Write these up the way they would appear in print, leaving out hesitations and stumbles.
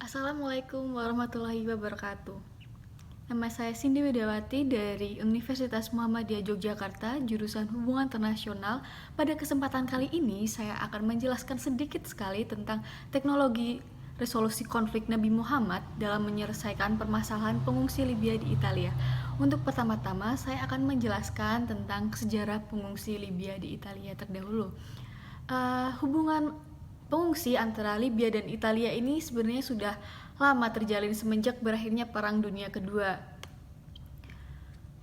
Assalamualaikum warahmatullahi wabarakatuh. Nama saya Cindy Widawati dari Universitas Muhammadiyah Yogyakarta, jurusan Hubungan Internasional. Pada kesempatan kali ini, saya akan menjelaskan sedikit sekali tentang teknologi resolusi konflik Nabi Muhammad dalam menyelesaikan permasalahan pengungsi Libya di Italia. Untuk pertama-tama, saya akan menjelaskan tentang sejarah pengungsi Libya di Italia terdahulu. Hubungan pengungsi antara Libya dan Italia ini sebenarnya sudah lama terjalin semenjak berakhirnya Perang Dunia Kedua.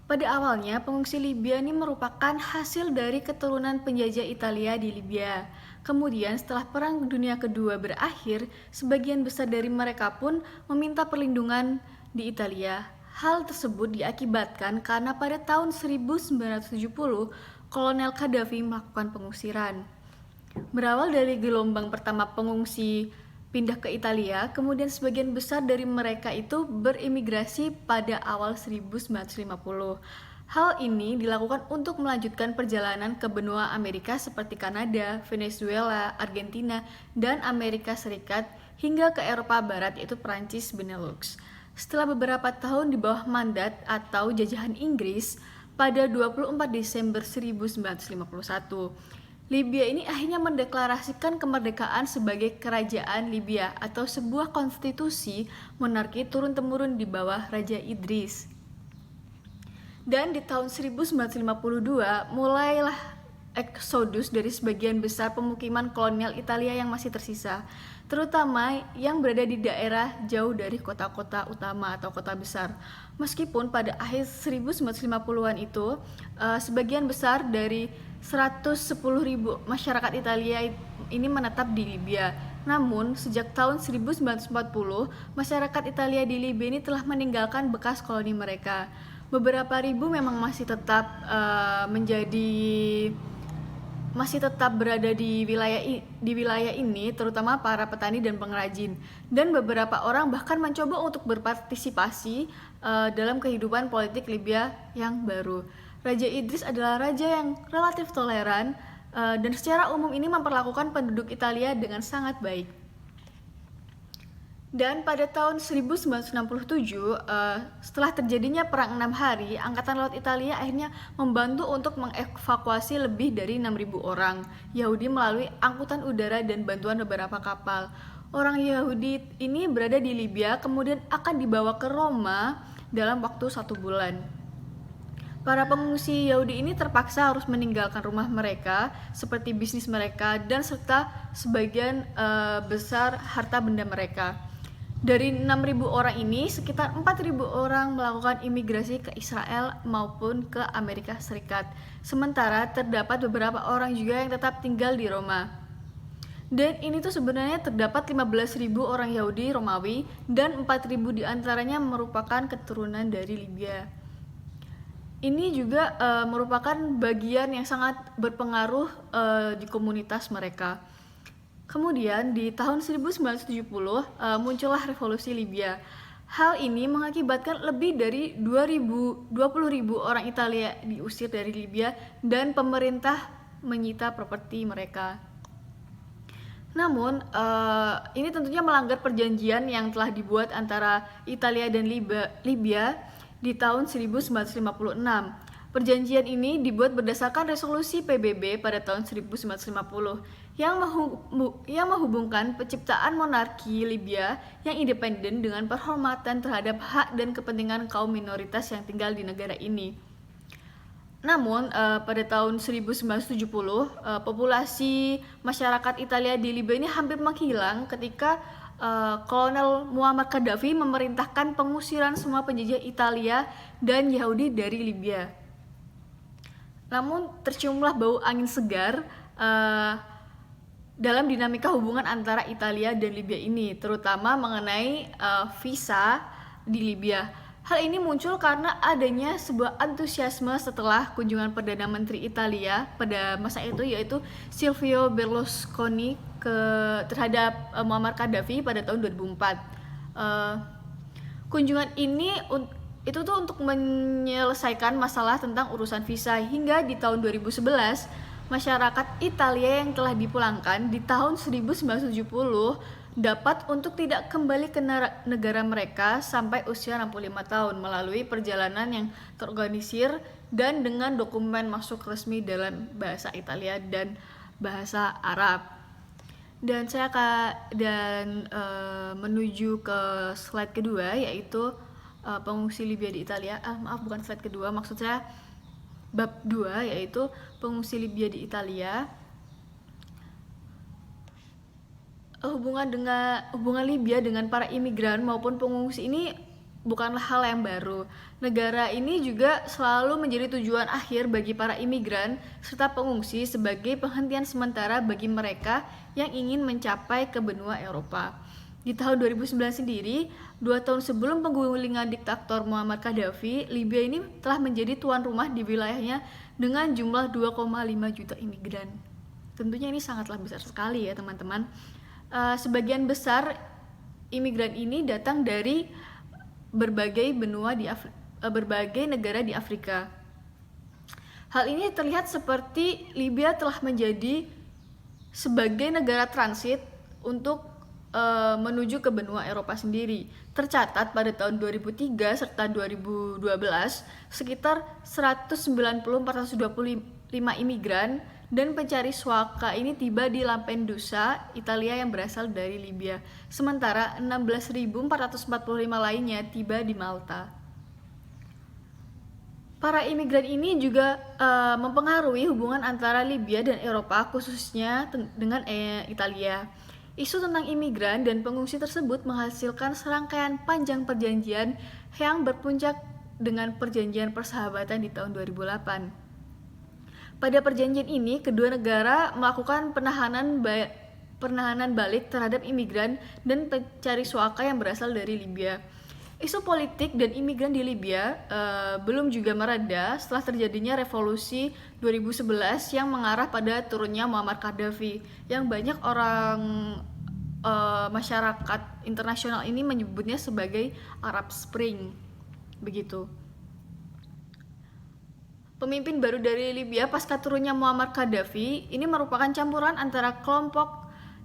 Pada awalnya, pengungsi Libya ini merupakan hasil dari keturunan penjajah Italia di Libya. Kemudian setelah Perang Dunia Kedua berakhir, sebagian besar dari mereka pun meminta perlindungan di Italia. Hal tersebut diakibatkan karena pada tahun 1970, Kolonel Gaddafi melakukan pengusiran. Berawal dari gelombang pertama pengungsi pindah ke Italia, kemudian sebagian besar dari mereka itu berimigrasi pada awal 1950. Hal ini dilakukan untuk melanjutkan perjalanan ke benua Amerika seperti Kanada, Venezuela, Argentina, dan Amerika Serikat hingga ke Eropa Barat yaitu Prancis, Benelux. Setelah beberapa tahun di bawah mandat atau jajahan Inggris, pada 24 Desember 1951, Libya ini akhirnya mendeklarasikan kemerdekaan sebagai kerajaan Libya atau sebuah konstitusi monarki turun-temurun di bawah Raja Idris. Dan di tahun 1952 mulailah eksodus dari sebagian besar pemukiman kolonial Italia yang masih tersisa, terutama yang berada di daerah jauh dari kota-kota utama atau kota besar. Meskipun pada akhir 1950-an itu sebagian besar dari 110.000 masyarakat Italia ini menetap di Libya. Namun, sejak tahun 1940, masyarakat Italia di Libya ini telah meninggalkan bekas koloni mereka. Beberapa ribu memang masih tetap berada di wilayah ini, terutama para petani dan pengrajin. Dan beberapa orang bahkan mencoba untuk berpartisipasi dalam kehidupan politik Libya yang baru. Raja Idris adalah raja yang relatif toleran dan secara umum ini memperlakukan penduduk Italia dengan sangat baik. Dan pada tahun 1967, setelah terjadinya Perang 6 Hari, Angkatan Laut Italia akhirnya membantu untuk mengevakuasi lebih dari 6.000 orang Yahudi melalui angkutan udara dan bantuan beberapa kapal. Orang Yahudi ini berada di Libya, kemudian akan dibawa ke Roma dalam waktu 1 bulan. Para pengungsi Yahudi ini terpaksa harus meninggalkan rumah mereka, seperti bisnis mereka, dan serta sebagian besar harta benda mereka. Dari 6.000 orang ini, sekitar 4.000 orang melakukan imigrasi ke Israel maupun ke Amerika Serikat. Sementara terdapat beberapa orang juga yang tetap tinggal di Roma. Dan ini tuh sebenarnya terdapat 15.000 orang Yahudi Romawi dan 4.000 diantaranya merupakan keturunan dari Libya. Ini juga merupakan bagian yang sangat berpengaruh di komunitas mereka. Kemudian di tahun 1970 muncullah revolusi Libya. Hal ini mengakibatkan lebih dari 20.000 orang Italia diusir dari Libya dan pemerintah menyita properti mereka. Namun, ini tentunya melanggar perjanjian yang telah dibuat antara Italia dan Libya di tahun 1956. Perjanjian ini dibuat berdasarkan resolusi PBB pada tahun 1950 yang menghubungkan penciptaan monarki Libya yang independen dengan penghormatan terhadap hak dan kepentingan kaum minoritas yang tinggal di negara ini. Namun, pada tahun 1970, populasi masyarakat Italia di Libya ini hampir menghilang ketika Kolonel Muammar Gaddafi memerintahkan pengusiran semua penjajah Italia dan Yahudi dari Libya. Namun terciumlah bau angin segar dalam dinamika hubungan antara Italia dan Libya ini, terutama mengenai visa di Libya. Hal ini muncul karena adanya sebuah antusiasme setelah kunjungan Perdana Menteri Italia pada masa itu, yaitu Silvio Berlusconi terhadap Muammar Gaddafi pada tahun 2004. Kunjungan ini itu tuh untuk menyelesaikan masalah tentang urusan visa, hingga di tahun 2011 masyarakat Italia yang telah dipulangkan di tahun 1970 dapat untuk tidak kembali ke negara mereka sampai usia 65 tahun melalui perjalanan yang terorganisir dan dengan dokumen masuk resmi dalam bahasa Italia dan bahasa Arab. Dan saya menuju ke slide kedua, yaitu pengungsi Libya di Italia. Maaf, bukan slide kedua, maksud saya bab 2, yaitu pengungsi Libya di Italia. Hubungan Libya dengan para imigran maupun pengungsi ini bukanlah hal yang baru. Negara ini juga selalu menjadi tujuan akhir bagi para imigran serta pengungsi sebagai penghentian sementara bagi mereka yang ingin mencapai ke benua Eropa. Di tahun 2009 sendiri, 2 tahun sebelum penggulingan diktator Muammar Gaddafi, Libya ini telah menjadi tuan rumah di wilayahnya dengan jumlah 2,5 juta imigran. Tentunya ini sangatlah besar sekali ya teman-teman. Sebagian besar imigran ini datang dari berbagai negara di Afrika. Hal ini terlihat seperti Libya telah menjadi sebagai negara transit untuk menuju ke benua Eropa sendiri. Tercatat pada tahun 2003 serta 2012 sekitar 190-425 imigran dan pencari suaka ini tiba di Lampedusa, Italia yang berasal dari Libya. Sementara 16.445 lainnya tiba di Malta. Para imigran ini juga mempengaruhi hubungan antara Libya dan Eropa, khususnya dengan Italia. Isu tentang imigran dan pengungsi tersebut menghasilkan serangkaian panjang perjanjian yang berpuncak dengan perjanjian persahabatan di tahun 2008. Pada perjanjian ini, kedua negara melakukan penahanan balik terhadap imigran dan pencari suaka yang berasal dari Libya. Isu politik dan imigran di Libya belum juga mereda setelah terjadinya revolusi 2011 yang mengarah pada turunnya Muammar Gaddafi, yang banyak orang masyarakat internasional ini menyebutnya sebagai Arab Spring. Begitu. Pemimpin baru dari Libya pasca turunnya Muammar Gaddafi ini merupakan campuran antara kelompok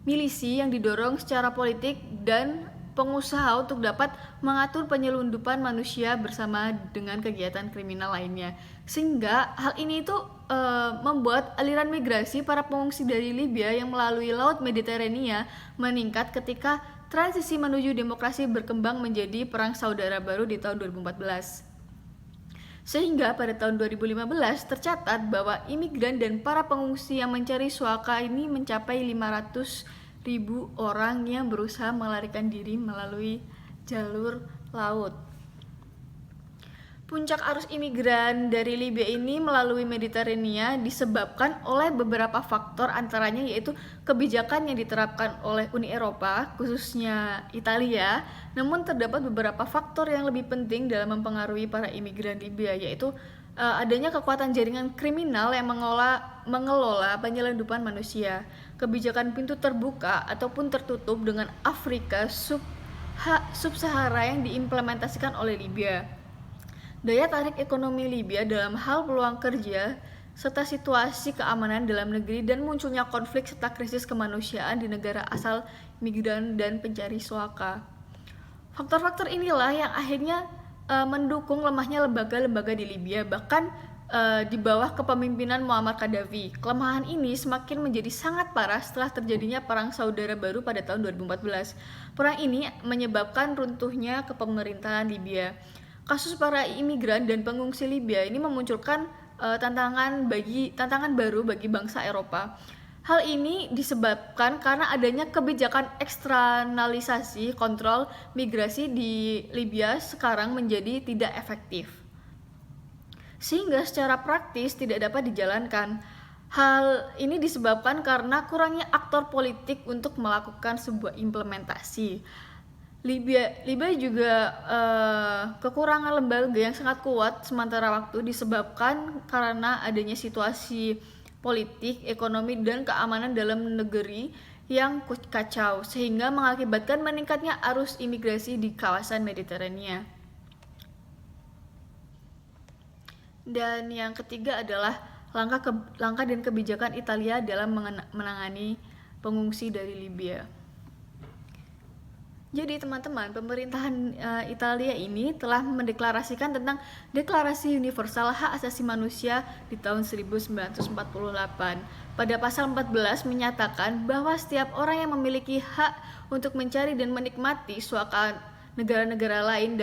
milisi yang didorong secara politik dan pengusaha untuk dapat mengatur penyelundupan manusia bersama dengan kegiatan kriminal lainnya. Sehingga hal ini itu membuat aliran migrasi para pengungsi dari Libya yang melalui Laut Mediterania meningkat ketika transisi menuju demokrasi berkembang menjadi perang saudara baru di tahun 2014. Sehingga pada tahun 2015 tercatat bahwa imigran dan para pengungsi yang mencari suaka ini mencapai 500.000 orang yang berusaha melarikan diri melalui jalur laut. Puncak arus imigran dari Libya ini melalui Mediterania disebabkan oleh beberapa faktor, antaranya yaitu kebijakan yang diterapkan oleh Uni Eropa, khususnya Italia. Namun terdapat beberapa faktor yang lebih penting dalam mempengaruhi para imigran Libya, yaitu adanya kekuatan jaringan kriminal yang mengelola penyelundupan manusia, kebijakan pintu terbuka ataupun tertutup dengan Afrika sub-Sahara yang diimplementasikan oleh Libya, daya tarik ekonomi Libya dalam hal peluang kerja, serta situasi keamanan dalam negeri dan munculnya konflik serta krisis kemanusiaan di negara asal migran dan pencari suaka. Faktor-faktor inilah yang akhirnya mendukung lemahnya lembaga-lembaga di Libya, bahkan di bawah kepemimpinan Muammar Gaddafi. Kelemahan ini semakin menjadi sangat parah setelah terjadinya perang saudara baru pada tahun 2014. Perang ini menyebabkan runtuhnya kepemerintahan Libya. Kasus para imigran dan pengungsi Libya ini memunculkan tantangan baru bagi bangsa Eropa. Hal ini disebabkan karena adanya kebijakan eksternalisasi kontrol migrasi di Libya sekarang menjadi tidak efektif, sehingga secara praktis tidak dapat dijalankan. Hal ini disebabkan karena kurangnya aktor politik untuk melakukan sebuah implementasi. Libya juga kekurangan lembaga yang sangat kuat sementara waktu disebabkan karena adanya situasi politik, ekonomi, dan keamanan dalam negeri yang kacau, sehingga mengakibatkan meningkatnya arus imigrasi di kawasan Mediterania. Dan yang ketiga adalah langkah dan kebijakan Italia dalam menangani pengungsi dari Libya. Jadi teman-teman, pemerintahan Italia ini telah mendeklarasikan tentang Deklarasi Universal Hak Asasi Manusia di tahun 1948. Pada pasal 14 menyatakan bahwa setiap orang yang memiliki hak untuk mencari dan menikmati suaka negara-negara lain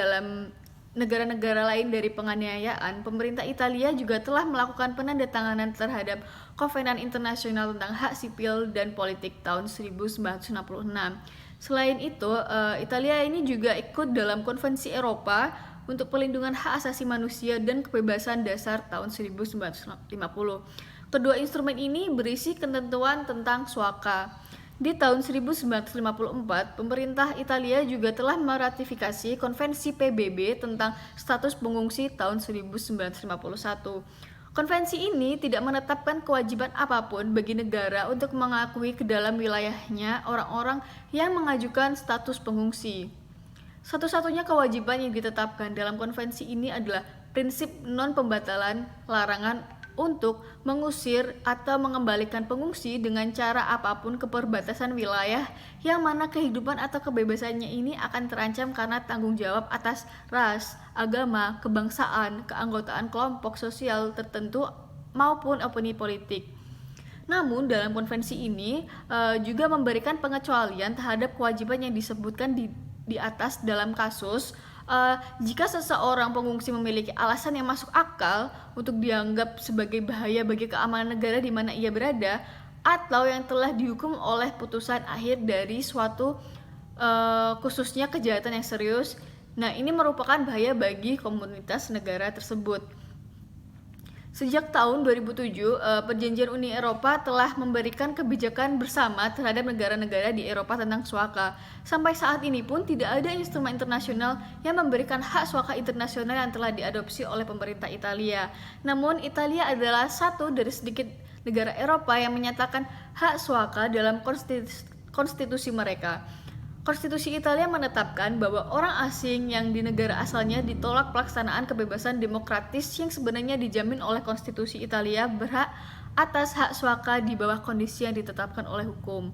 dari penganiayaan. Pemerintah Italia juga telah melakukan penandatanganan terhadap Kovenan Internasional tentang Hak Sipil dan Politik tahun 1966. Selain itu, Italia ini juga ikut dalam Konvensi Eropa untuk Pelindungan Hak Asasi Manusia dan Kebebasan Dasar tahun 1950. Kedua instrumen ini berisi ketentuan tentang suaka. Di tahun 1954, pemerintah Italia juga telah meratifikasi Konvensi PBB tentang status pengungsi tahun 1951. Konvensi ini tidak menetapkan kewajiban apapun bagi negara untuk mengakui ke dalam wilayahnya orang-orang yang mengajukan status pengungsi. Satu-satunya kewajiban yang ditetapkan dalam konvensi ini adalah prinsip non-pembatalan larangan untuk mengusir atau mengembalikan pengungsi dengan cara apapun ke perbatasan wilayah yang mana kehidupan atau kebebasannya ini akan terancam karena tanggung jawab atas ras, agama, kebangsaan, keanggotaan kelompok sosial tertentu maupun opini politik. Namun dalam konvensi ini juga memberikan pengecualian terhadap kewajiban yang disebutkan di atas dalam kasus jika seseorang pengungsi memiliki alasan yang masuk akal untuk dianggap sebagai bahaya bagi keamanan negara di mana ia berada, atau yang telah dihukum oleh putusan akhir dari suatu khususnya kejahatan yang serius. Nah, ini merupakan bahaya bagi komunitas negara tersebut. Sejak tahun 2007, Perjanjian Uni Eropa telah memberikan kebijakan bersama terhadap negara-negara di Eropa tentang suaka. Sampai saat ini pun tidak ada instrumen internasional yang memberikan hak suaka internasional yang telah diadopsi oleh pemerintah Italia. Namun, Italia adalah satu dari sedikit negara Eropa yang menyatakan hak suaka dalam konstitusi mereka. Konstitusi Italia menetapkan bahwa orang asing yang di negara asalnya ditolak pelaksanaan kebebasan demokratis yang sebenarnya dijamin oleh konstitusi Italia berhak atas hak suaka di bawah kondisi yang ditetapkan oleh hukum.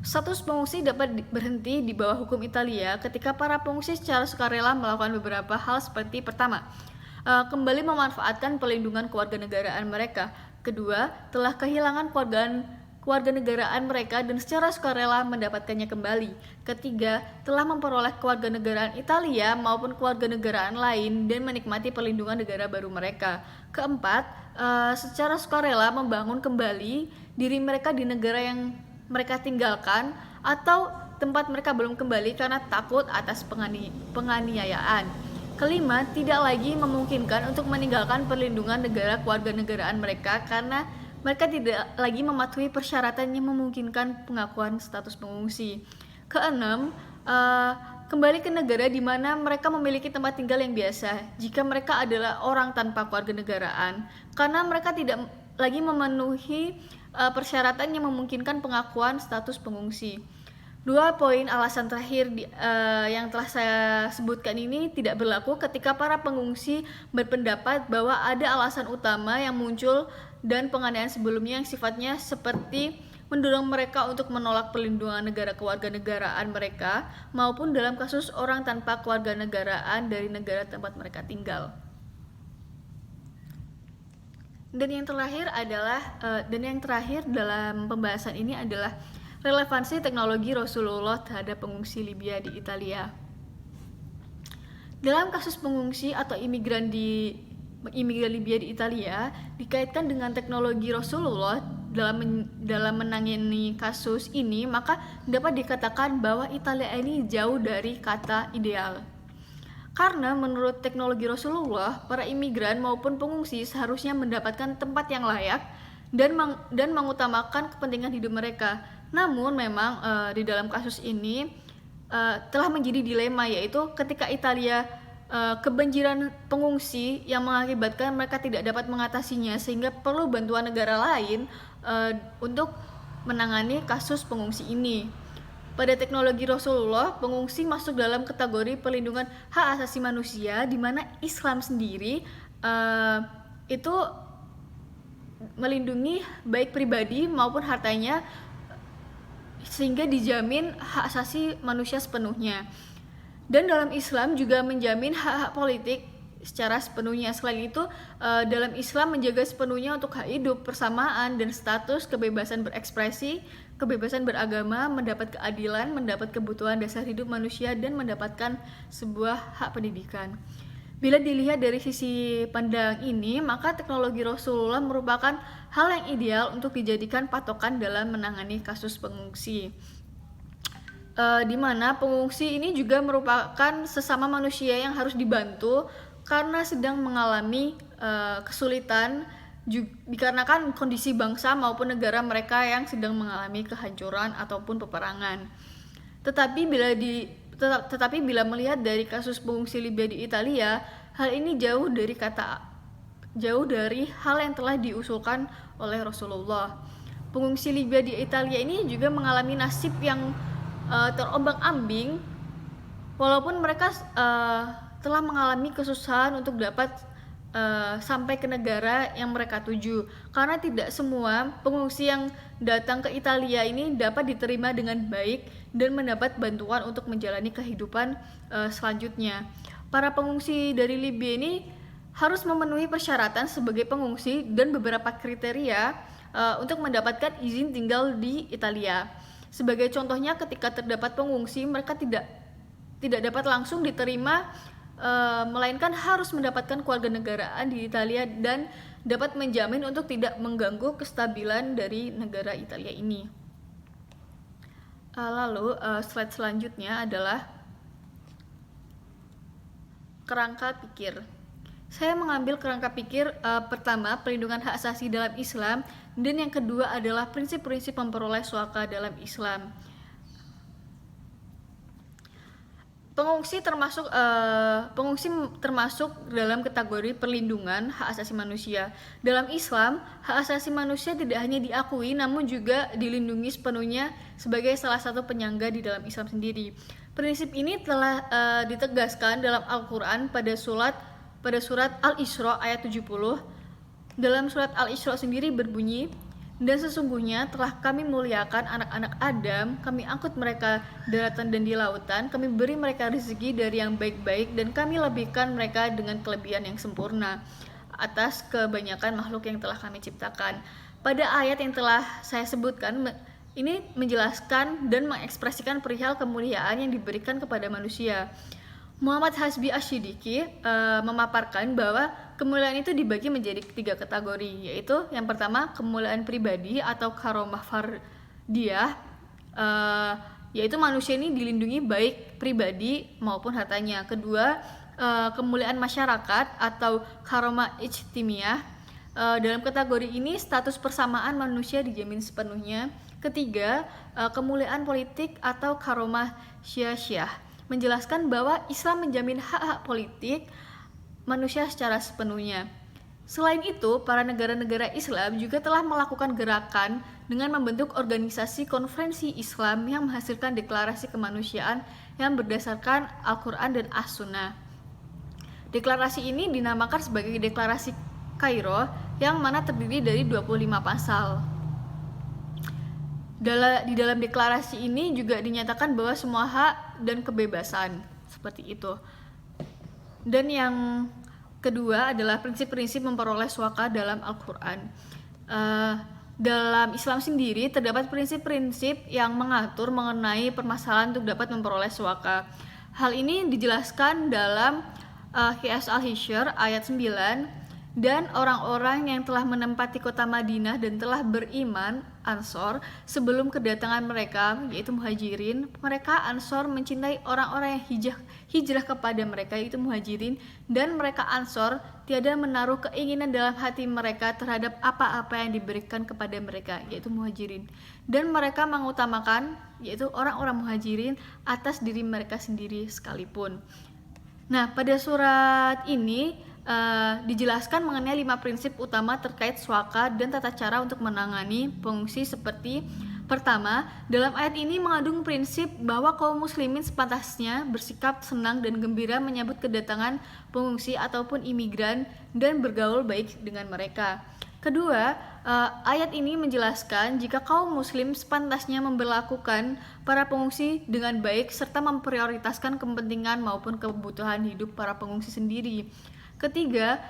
Status pengungsi dapat berhenti di bawah hukum Italia ketika para pengungsi secara sukarela melakukan beberapa hal seperti: pertama, kembali memanfaatkan pelindungan kewarganegaraan mereka; kedua, telah kehilangan kewarganegaraan mereka dan secara sukarela mendapatkannya kembali; ketiga, telah memperoleh kewarganegaraan Italia maupun kewarganegaraan lain dan menikmati perlindungan negara baru mereka; keempat, secara sukarela membangun kembali diri mereka di negara yang mereka tinggalkan atau tempat mereka belum kembali karena takut atas penganiayaan; kelima, tidak lagi memungkinkan untuk meninggalkan perlindungan negara kewarganegaraan mereka karena mereka tidak lagi mematuhi persyaratan yang memungkinkan pengakuan status pengungsi; keenam, kembali ke negara di mana mereka memiliki tempat tinggal yang biasa jika mereka adalah orang tanpa kewarganegaraan karena mereka tidak lagi memenuhi persyaratan yang memungkinkan pengakuan status pengungsi. Dua poin alasan terakhir yang telah saya sebutkan ini tidak berlaku ketika para pengungsi berpendapat bahwa ada alasan utama yang muncul dan penganiayaan sebelumnya yang sifatnya seperti mendorong mereka untuk menolak perlindungan negara kewarganegaraan mereka maupun dalam kasus orang tanpa kewarganegaraan dari negara tempat mereka tinggal. Dan yang terakhir dalam pembahasan ini adalah relevansi teknologi Rasulullah terhadap pengungsi Libya di Italia. Dalam kasus pengungsi atau imigran Libya di Italia dikaitkan dengan teknologi Rasulullah dalam menangani kasus ini, maka dapat dikatakan bahwa Italia ini jauh dari kata ideal. Karena menurut teknologi Rasulullah, para imigran maupun pengungsi seharusnya mendapatkan tempat yang layak dan mengutamakan kepentingan hidup mereka. Namun memang di dalam kasus ini telah menjadi dilema, yaitu ketika Italia kebanjiran pengungsi yang mengakibatkan mereka tidak dapat mengatasinya sehingga perlu bantuan negara lain untuk menangani kasus pengungsi ini. Pada teknologi Rasulullah, pengungsi masuk dalam kategori perlindungan hak asasi manusia di mana Islam sendiri itu melindungi baik pribadi maupun hartanya sehingga dijamin hak asasi manusia sepenuhnya. Dan dalam Islam juga menjamin hak-hak politik secara sepenuhnya. Selain itu, dalam Islam menjaga sepenuhnya untuk hak hidup, persamaan, dan status, kebebasan berekspresi, kebebasan beragama, mendapat keadilan, mendapat kebutuhan dasar hidup manusia, dan mendapatkan sebuah hak pendidikan. Bila dilihat dari sisi pandang ini, maka teknologi Rasulullah merupakan hal yang ideal untuk dijadikan patokan dalam menangani kasus pengungsi. Di mana pengungsi ini juga merupakan sesama manusia yang harus dibantu karena sedang mengalami kesulitan dikarenakan kondisi bangsa maupun negara mereka yang sedang mengalami kehancuran ataupun peperangan. Tetapi bila melihat dari kasus pengungsi Libya di Italia, hal ini jauh dari hal yang telah diusulkan oleh Rasulullah. Pengungsi Libya di Italia ini juga mengalami nasib yang terombang-ambing, walaupun mereka telah mengalami kesusahan untuk dapat sampai ke negara yang mereka tuju, karena tidak semua pengungsi yang datang ke Italia ini dapat diterima dengan baik dan mendapat bantuan untuk menjalani kehidupan selanjutnya. Para pengungsi dari Libya ini harus memenuhi persyaratan sebagai pengungsi dan beberapa kriteria untuk mendapatkan izin tinggal di Italia. Sebagai contohnya, ketika terdapat pengungsi, mereka tidak dapat langsung diterima, melainkan harus mendapatkan kewarganegaraan di Italia dan dapat menjamin untuk tidak mengganggu kestabilan dari negara Italia ini. Lalu slide selanjutnya adalah kerangka pikir. Saya mengambil kerangka pikir pertama, perlindungan hak asasi dalam Islam, dan yang kedua adalah prinsip-prinsip memperoleh suaka dalam Islam. Pengungsi termasuk dalam kategori perlindungan hak asasi manusia. Dalam Islam, hak asasi manusia tidak hanya diakui namun juga dilindungi sepenuhnya sebagai salah satu penyangga di dalam Islam sendiri. Prinsip ini telah ditegaskan dalam Al-Quran pada surat Al-Isra ayat 70. Dalam surat Al-Isra sendiri berbunyi, "Dan sesungguhnya telah kami muliakan anak-anak Adam, kami angkut mereka daratan dan di lautan, kami beri mereka rezeki dari yang baik-baik, dan kami lebihkan mereka dengan kelebihan yang sempurna atas kebanyakan makhluk yang telah kami ciptakan." Pada ayat yang telah saya sebutkan, ini menjelaskan dan mengekspresikan perihal kemuliaan yang diberikan kepada manusia. Muhammad Hasbi Ash-Shidiki memaparkan bahwa kemuliaan itu dibagi menjadi 3 kategori, yaitu yang pertama kemuliaan pribadi atau karomah fardiyah, yaitu manusia ini dilindungi baik pribadi maupun hartanya. Kedua, kemuliaan masyarakat atau karomah ijtimiyah. Dalam kategori ini status persamaan manusia dijamin sepenuhnya. Ketiga, kemuliaan politik atau karomah syiah, menjelaskan bahwa Islam menjamin hak-hak politik manusia secara sepenuhnya. Selain itu, para negara-negara Islam juga telah melakukan gerakan dengan membentuk organisasi konferensi Islam yang menghasilkan deklarasi kemanusiaan yang berdasarkan Al-Quran dan As-Sunnah. Deklarasi ini dinamakan sebagai Deklarasi Kairo, yang mana terdiri dari 25 pasal. Di dalam deklarasi ini juga dinyatakan bahwa semua hak dan kebebasan seperti itu. Dan yang kedua adalah prinsip-prinsip memperoleh suaka dalam Al-Quran. Dalam Islam sendiri terdapat prinsip-prinsip yang mengatur mengenai permasalahan untuk dapat memperoleh suaka. Hal ini dijelaskan dalam Qiyas Al-Hishr ayat 9. Dan orang-orang yang telah menempati kota Madinah dan telah beriman, Ansor, sebelum kedatangan mereka, yaitu Muhajirin, mereka Ansor mencintai orang-orang yang hijrah kepada mereka, yaitu Muhajirin, dan mereka Ansor tiada menaruh keinginan dalam hati mereka terhadap apa-apa yang diberikan kepada mereka, yaitu Muhajirin, dan mereka mengutamakan, yaitu orang-orang Muhajirin, atas diri mereka sendiri sekalipun. Nah, pada surat ini dijelaskan mengenai 5 prinsip utama terkait suaka dan tata cara untuk menangani pengungsi, seperti pertama, dalam ayat ini mengandung prinsip bahwa kaum muslimin sepantasnya bersikap senang dan gembira menyambut kedatangan pengungsi ataupun imigran dan bergaul baik dengan mereka. Kedua, ayat ini menjelaskan jika kaum muslim sepantasnya memperlakukan para pengungsi dengan baik serta memprioritaskan kepentingan maupun kebutuhan hidup para pengungsi sendiri. Ketiga,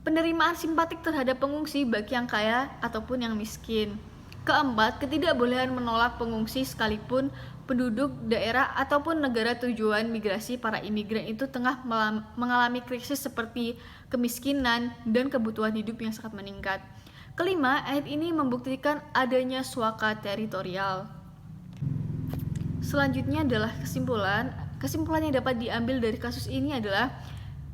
penerimaan simpatik terhadap pengungsi baik yang kaya ataupun yang miskin. Keempat, ketidakbolehan menolak pengungsi sekalipun penduduk daerah ataupun negara tujuan migrasi para imigran itu tengah mengalami krisis seperti kemiskinan dan kebutuhan hidup yang sangat meningkat. Kelima, ayat ini membuktikan adanya suaka teritorial. Selanjutnya adalah kesimpulan. Kesimpulan yang dapat diambil dari kasus ini adalah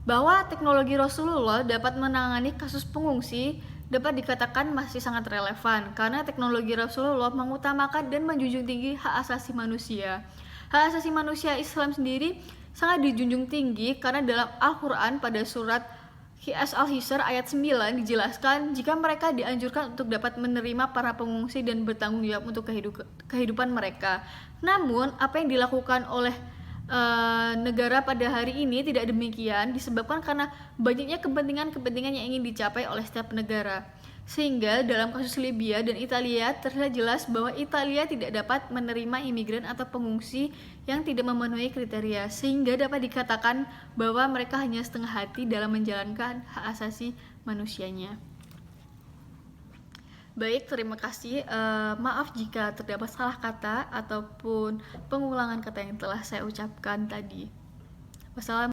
bahwa teknologi Rasulullah dapat menangani kasus pengungsi dapat dikatakan masih sangat relevan karena teknologi Rasulullah mengutamakan dan menjunjung tinggi hak asasi manusia. Hak asasi manusia Islam sendiri sangat dijunjung tinggi karena dalam Al-Quran pada surat Al-Hisr ayat 9 dijelaskan jika mereka dianjurkan untuk dapat menerima para pengungsi dan bertanggung jawab untuk kehidupan mereka. Namun, apa yang dilakukan oleh negara pada hari ini tidak demikian disebabkan karena banyaknya kepentingan-kepentingan yang ingin dicapai oleh setiap negara. Sehingga dalam kasus Libya dan Italia terlihat jelas bahwa Italia tidak dapat menerima imigran atau pengungsi yang tidak memenuhi kriteria, sehingga dapat dikatakan bahwa mereka hanya setengah hati dalam menjalankan hak asasi manusianya. Baik, terima kasih. Maaf jika terdapat salah kata ataupun pengulangan kata yang telah saya ucapkan tadi. Wassalamualaikum.